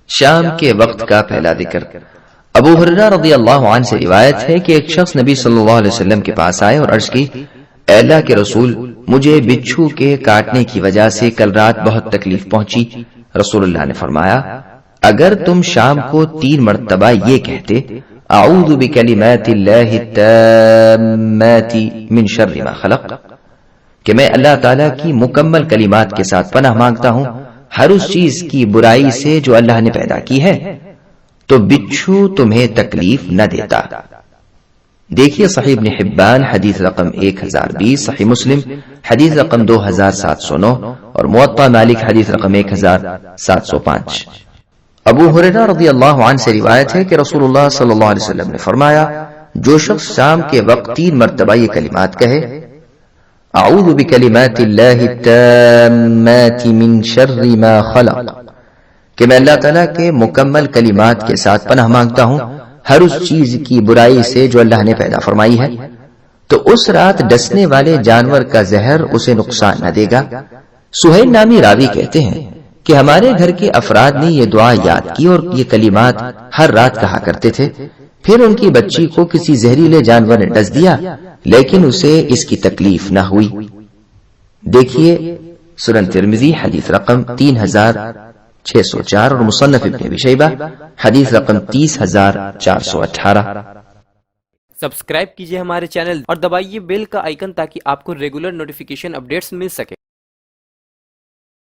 شام کے وقت کا پہلا ذکر۔ ابو ہریرہ رضی اللہ عنہ سے روایت ہے کہ ایک شخص نبی صلی اللہ علیہ وسلم کے پاس آئے اور عرض کی، اے اللہ کے رسول، مجھے بچھو کے کاٹنے کی وجہ سے کل رات بہت تکلیف پہنچی۔ رسول اللہ نے فرمایا، اگر تم شام کو 3 مرتبہ یہ کہتے، اعوذ بکلمات اللہ التامات من شر ما خلق، کہ میں اللہ تعالیٰ کی مکمل کلمات کے ساتھ پناہ مانگتا ہوں ہر اس چیز کی برائی سے جو اللہ نے پیدا کی ہے، تو بچھو تمہیں تکلیف نہ دیتا۔ دیکھیے صحیح ابن حبان حدیث رقم 1020، صحیح مسلم حدیث رقم 2709 اور موطا مالک حدیث رقم 1705۔ ابو ہریرہ رضی اللہ عنہ سے روایت ہے کہ رسول اللہ صلی اللہ علیہ وسلم نے فرمایا، جو شخص شام کے وقت 3 مرتبہ یہ کلمات کہے، اعوذ بکلمات اللہ التامات من شر ما خلق، کہ میں اللہ تعالیٰ کے مکمل کلمات کے ساتھ پناہ مانگتا ہوں ہر اس چیز کی برائی سے جو اللہ نے پیدا فرمائی ہے، تو اس رات ڈسنے والے جانور کا زہر اسے نقصان نہ دے گا۔ سہیل نامی راوی کہتے ہیں کہ ہمارے گھر کے افراد نے یہ دعا یاد کی اور یہ کلمات ہر رات کہا کرتے تھے۔ پھر ان کی بچی کو کسی زہریلے جانور نے ڈس دیا، لیکن اسے اس کی تکلیف نہ ہوئی۔ دیکھیے سنن ترمذی حدیث رقم 3604 اور مصنف ابن ابی شیبہ حدیث رقم 30418۔ سبسکرائب کیجئے ہمارے چینل اور دبائیے بیل کا آئیکن تاکہ آپ کو ریگولر نوٹیفیکیشن اپڈیٹس مل سکے۔